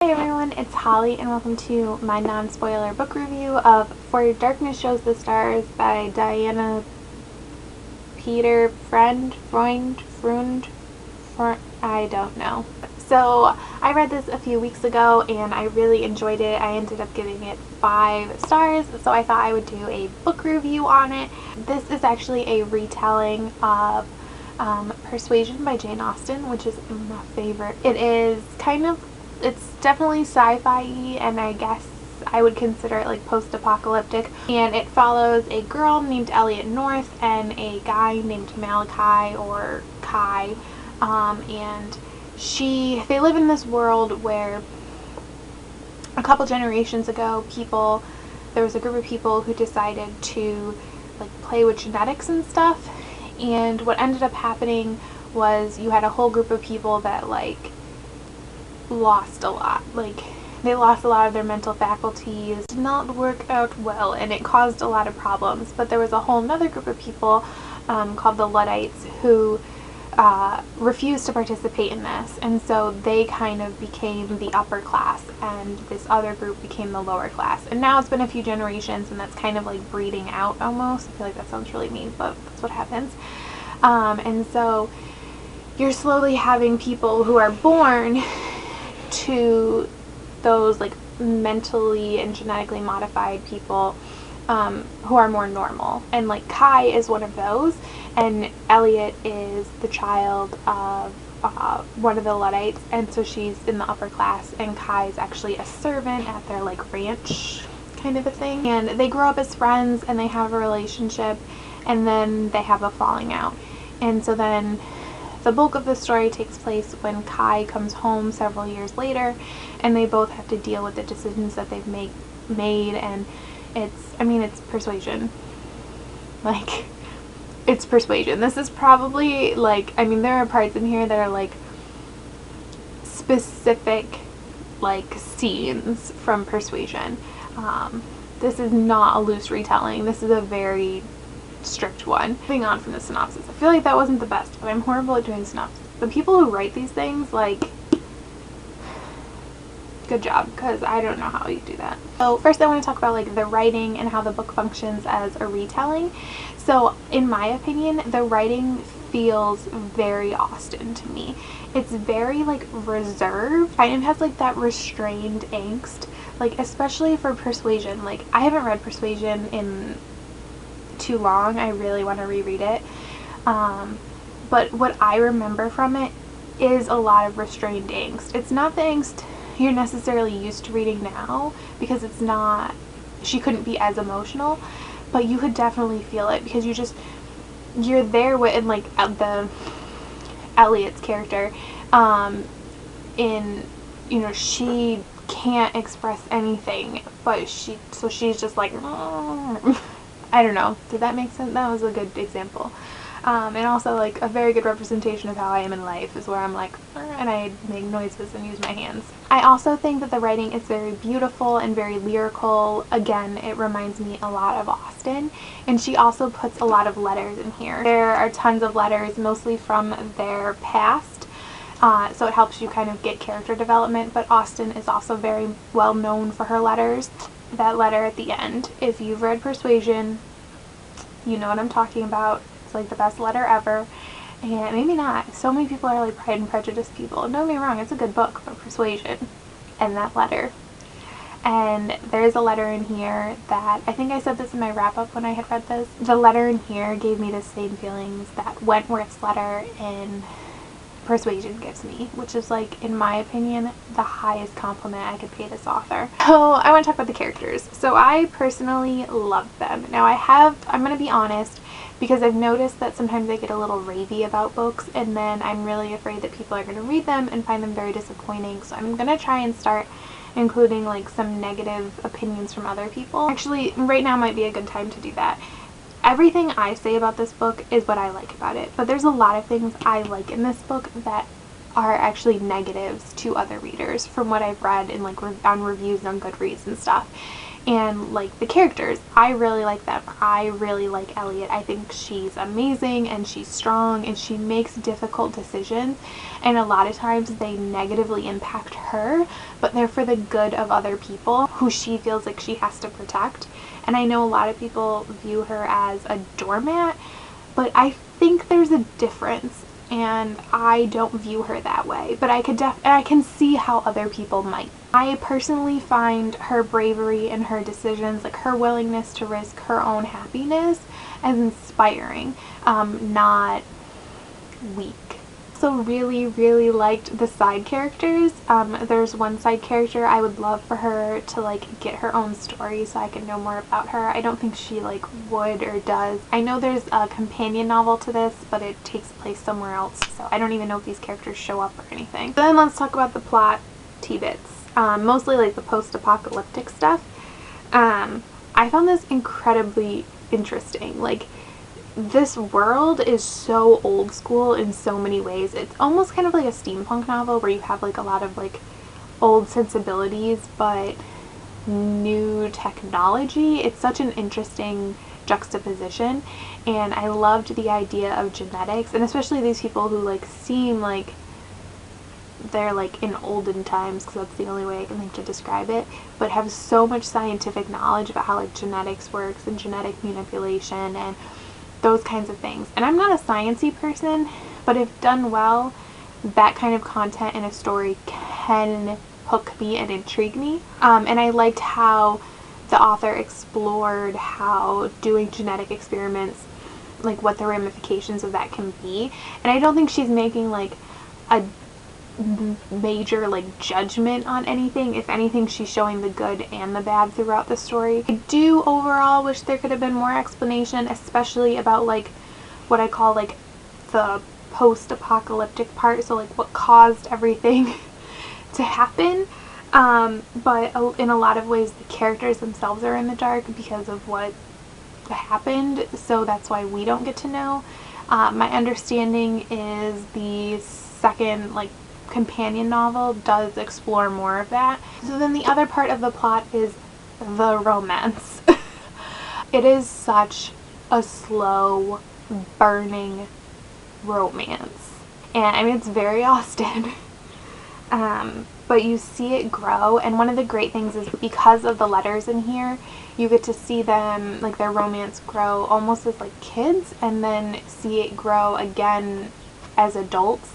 Hi everyone, it's Holly and welcome to my non-spoiler book review of For Your Darkness Shows the Stars by Diana Peterfreund, I don't know. So I read this a few weeks ago and I really enjoyed it. I ended up giving it 5 stars, so I thought I would do a book review on it. This is actually a retelling of Persuasion by Jane Austen, which is my favorite. It's definitely sci-fi and I guess I would consider it like post-apocalyptic, and it follows a girl named Elliot North and a guy named Malachi or Kai, and they live in this world where a couple generations ago there was a group of people who decided to like play with genetics and stuff, and what ended up happening was you had a whole group of people that like lost a lot. Like they lost a lot of their mental faculties, did not work out well, and it caused a lot of problems. But there was a whole nother group of people called the Luddites who refused to participate in this, and so they kind of became the upper class and this other group became the lower class. And now it's been a few generations and that's kind of like breeding out almost. I feel like that sounds really mean, but that's what happens. And so you're slowly having people who are born to those like mentally and genetically modified people who are more normal, and like Kai is one of those, and Elliot is the child of one of the Luddites, and so she's in the upper class, and Kai is actually a servant at their like ranch kind of a thing, and they grow up as friends and they have a relationship, and then they have a falling out. And so then the bulk of the story takes place when Kai comes home several years later, and they both have to deal with the decisions that they've made, and it's persuasion. Like, it's persuasion. This is probably like, there are parts in here that are like specific like scenes from Persuasion. This is not a loose retelling. This is a very strict one. Moving on from the synopsis. I feel like that wasn't the best, but I'm horrible at doing synopsis. The people who write these things, like, good job, because I don't know how you do that. So first I want to talk about like the writing and how the book functions as a retelling. So in my opinion, the writing feels very Austen to me. It's very like reserved, kind of has like that restrained angst, like especially for Persuasion. Like I haven't read Persuasion in too long. I really want to reread it, but what I remember from it is a lot of restrained angst. It's not the angst you're necessarily used to reading now, because it's not, she couldn't be as emotional, but you could definitely feel it because you're there with, and like the Elliot's character, she can't express anything, but she's just like I don't know. Did that make sense? That was a good example. And also like a very good representation of how I am in life is where I'm like, and I make noises and use my hands. I also think that the writing is very beautiful and very lyrical. Again, it reminds me a lot of Austen, and she also puts a lot of letters in here. There are tons of letters, mostly from their past, so it helps you kind of get character development, but Austen is also very well known for her letters. That letter at the end, if you've read Persuasion, you know what I'm talking about. It's like the best letter ever, and maybe not. So many people are like Pride and Prejudice people. Don't get me wrong, it's a good book, but Persuasion and that letter. And there's a letter in here that, I think I said this in my wrap-up when I had read this, the letter in here gave me the same feelings that Wentworth's letter in Persuasion gives me, which is like, in my opinion, the highest compliment I could pay this author. So I want to talk about the characters. So I personally love them. Now I'm going to be honest, because I've noticed that sometimes I get a little ravey about books, and then I'm really afraid that people are going to read them and find them very disappointing. So I'm going to try and start including like some negative opinions from other people. Actually, right now might be a good time to do that. Everything I say about this book is what I like about it, but there's a lot of things I like in this book that are actually negatives to other readers from what I've read in like on reviews on Goodreads and stuff. And like the characters, I really like them. I really like Elliot. I think she's amazing and she's strong and she makes difficult decisions, and a lot of times they negatively impact her, but they're for the good of other people who she feels like she has to protect. And I know a lot of people view her as a doormat, but I think there's a difference, and I don't view her that way, but I can see how other people might. I personally find her bravery and her decisions, like her willingness to risk her own happiness, as inspiring, not weak. So really liked the side characters. There's one side character I would love for her to like get her own story so I can know more about her. I don't think she like would or does. I know there's a companion novel to this, but it takes place somewhere else, so I don't even know if these characters show up or anything. Then let's talk about the plot tidbits, mostly like the post-apocalyptic stuff. I found this incredibly interesting. Like, this world is so old school in so many ways. It's almost kind of like a steampunk novel where you have like a lot of like old sensibilities but new technology. It's such an interesting juxtaposition, and I loved the idea of genetics, and especially these people who like seem like they're like in olden times, because that's the only way I can think to describe it, but have so much scientific knowledge about how like genetics works and genetic manipulation and those kinds of things. And I'm not a sciencey person, but if done well, that kind of content in a story can hook me and intrigue me. And I liked how the author explored how doing genetic experiments, like what the ramifications of that can be. And I don't think she's making like a major like judgment on anything. If anything, she's showing the good and the bad throughout the story. I do overall wish there could have been more explanation, especially about like what I call like the post-apocalyptic part, so like what caused everything to happen. But in a lot of ways the characters themselves are in the dark because of what happened, so that's why we don't get to know. My understanding is the second like companion novel does explore more of that. So then the other part of the plot is the romance. It is such a slow burning romance, and I mean it's very Austen. But you see it grow, and one of the great things is because of the letters in here, you get to see them, like their romance grow almost as like kids, and then see it grow again as adults.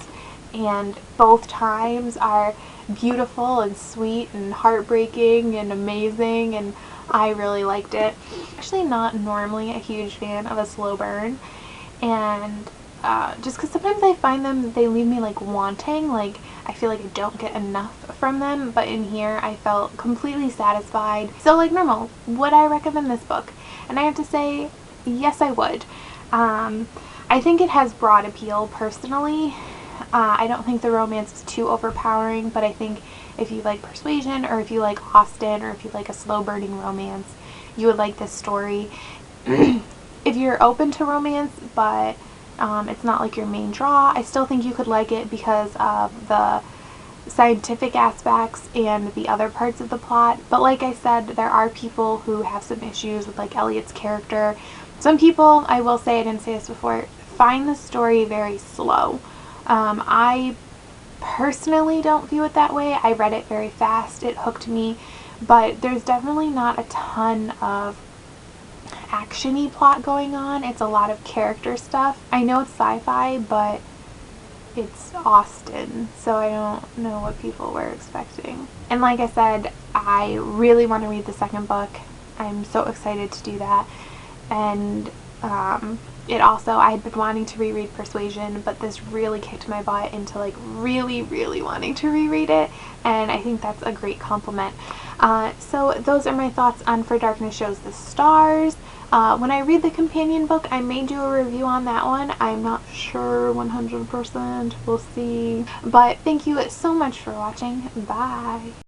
And both times are beautiful and sweet and heartbreaking and amazing, and I really liked it. Actually not normally a huge fan of a slow burn, and just because sometimes I find they leave me like wanting, like I feel like I don't get enough from them, but in here I felt completely satisfied. So like normal, would I recommend this book? And I have to say, yes I would. I think it has broad appeal personally. I don't think the romance is too overpowering, but I think if you like persuasion, or if you like Austen, or if you like a slow burning romance, you would like this story. If you're open to romance, but it's not like your main draw, I still think you could like it because of the scientific aspects and the other parts of the plot. But like I said, there are people who have some issues with like Elliot's character. Some people, I will say, I didn't say this before, find the story very slow. I personally don't view it that way. I read it very fast. It hooked me, but there's definitely not a ton of action-y plot going on. It's a lot of character stuff. I know it's sci-fi, but it's Austen, so I don't know what people were expecting. And like I said, I really want to read the second book. I'm so excited to do that. And it also, I had been wanting to reread Persuasion, but this really kicked my butt into like really wanting to reread it, and I think that's a great compliment. So those are my thoughts on For Darkness Shows the Stars. When I read the companion book, I may do a review on that one. I'm not sure 100%. We'll see. But thank you so much for watching. Bye.